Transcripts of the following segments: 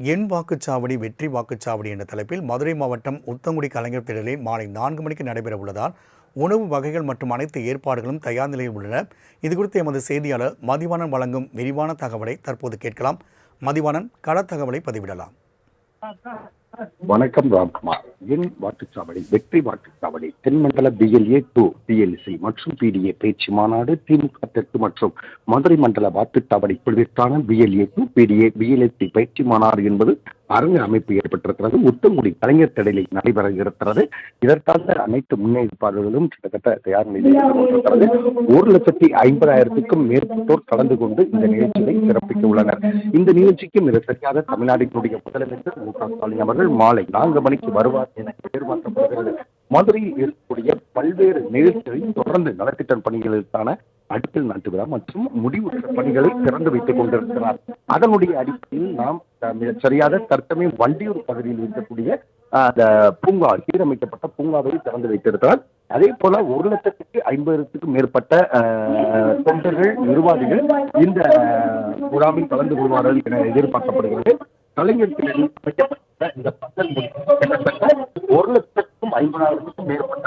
என் வாக்குச்சாவடி வெற்றி வாக்குச்சாவடி என்ற தலைப்பில் மதுரை மாவட்டம் உத்தங்குடி கலைஞர் திடலில் மாலை 4 மணிக்கு நடைபெற உள்ளதால் உணவு வகைகள் மற்றும் அனைத்து ஏற்பாடுகளும் தயார் நிலையில் உள்ளன. இதுகுறித்து எமது செய்தியாளர் மதிவாணன் வழங்கும் விரிவான தகவலை தற்போது கேட்கலாம். மதிவாணன், கள தகவலை பதிவிடலாம். வணக்கம் ராம்குமார். என் வாக்குச்சாவடி வெற்றி வாக்குச்சாவடி தென்மண்டல BLA 2 PLC மற்றும் PDA பேச்சு மாநாடு திமுக தெற்கு மற்றும் மதுரை மண்டல வாக்குச்சாவடி குழுவிற்கான BLA 2 PDA BLC பேச்சு மாநாடு என்பது அரங்கு அமைப்பு ஏற்பட்டிருக்கிறது. உத்தங்குடி கலைஞர் திடலில் நடைபெற இருக்கிறது. இதற்காக அனைத்து முன்னேற்பாடுகளும் கிட்டத்தட்ட தயார் நிலையில் இருக்கிறது. 1,50,000க்கும் மேற்பட்டோர் கலந்து கொண்டு இந்த நிகழ்ச்சியை சிறப்பிக்க உள்ளனர். இந்த நிகழ்ச்சிக்கு மிக சரியாக தமிழ்நாட்டினுடைய முதலமைச்சர் மு.க. ஸ்டாலின் அவர்கள் மாலை 4 மணிக்கு வருவார் என எதிர்பார்க்கப்படுகிறது. மதுரையில் இருக்கக்கூடிய பல்வேறு நிகழ்ச்சிகளில் தொடர்ந்து நலத்திட்ட பணிகளுக்கான அடிக்கல் நாட்டு விழா மற்றும் முடிவு பணிகளை திறந்து வைத்துக் கொண்டிருக்கிறார். அதனுடைய அடிப்படையில் நாம் சரியாக தற்சமயம் வண்டியூர் பகுதியில் இருக்கக்கூடிய அந்த பூங்கா, சீரமைக்கப்பட்ட பூங்காவை திறந்து வைத்திருக்கிறார். அதே போல 1,50,000க்கும் மேற்பட்ட தொண்டர்கள், நிர்வாகிகள் இந்த விழாவில் கலந்து கொள்வார்கள் என எதிர்பார்க்கப்படுகிறது. கலைஞர் திடலில் அமைக்கப்பட்ட இந்த பந்தல் 1,50,000க்கும் மேற்பட்ட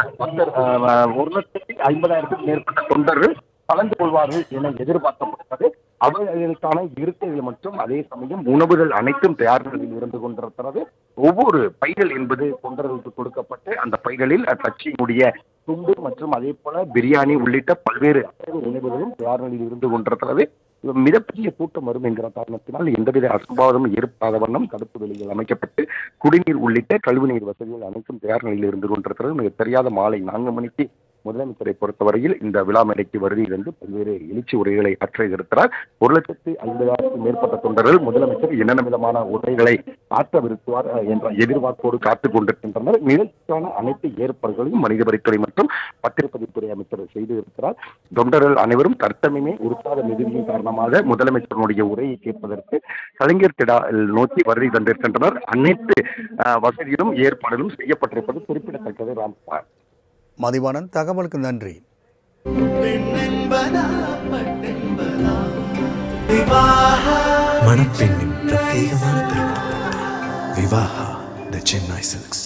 தொண்டர்கள் கலந்து கொள்வார்கள் என எதிர்பார்க்கப்படுகிறது. அவர்களுக்கான இருக்கைகள் மற்றும் அதே சமயம் உணவுகள் அனைத்தும் தயார் நிலையில் இருந்து கொண்டிருக்கிறது. ஒவ்வொரு பைகள் என்பது தொண்டர்களுக்கு கொடுக்கப்பட்டு அந்த பைகளில் கட்சியினுடைய துண்டு மற்றும் அதே போல பிரியாணி உள்ளிட்ட பல்வேறு உணவுகளும் தயார் நிலையில் இருந்து கொண்டிருக்கிறது. மிகப்பெரிய கூட்டம் வரும் என்கிற காரணத்தினால் எந்தவித அசம்பாவிதமும் ஏற்படாத வண்ணம் தடுப்பு வேலைகள் அமைக்கப்பட்டு குடிநீர் உள்ளிட்ட கழிவுநீர் வசதிகள் அனைத்தும் தயார் நிலையில் இருந்து கொண்டிருக்கிறது. மிக தெரியாத மாலை 4 மணிக்கு முதலமைச்சரை பொறுத்தவரையில் இந்த விழா மேடைக்கு வருகையிலிருந்து பல்வேறு எழுச்சி உரைகளை ஆற்ற இருக்கிறார். 1,50,000க்கும் மேற்பட்ட தொண்டர்கள் முதலமைச்சர் என்னென்ன விதமான உரைகளை ஆற்றவிருக்குவார் என்ற எதிர்பார்ப்போடு காத்துக் கொண்டிருக்கின்றனர். நிகழ்ச்சிக்கான அனைத்து ஏற்பாடுகளையும் வணிகவரித்துறை மற்றும் பத்திரப்பதிவுத்துறை அமைச்சர் செய்து இருக்கிறார். தொண்டர்கள் அனைவரும் தற்சமயமே உருட்டாத நிதியின் காரணமாக முதலமைச்சருடைய உரையை கேட்பதற்கு கலைஞர் திடல் நோக்கி வருகை தந்திருக்கின்றனர். அனைத்து வசதிகளும் ஏற்பாடுகளும் செய்யப்பட்டிருப்பது குறிப்பிடத்தக்கது. ராம்குமார். மதிவாணன், தகவலுக்கு நன்றி. மணப்பெண்ணின் பிரத்யேகமான திருமணம் விவாஹா தி சென்னை சில்க்ஸ்.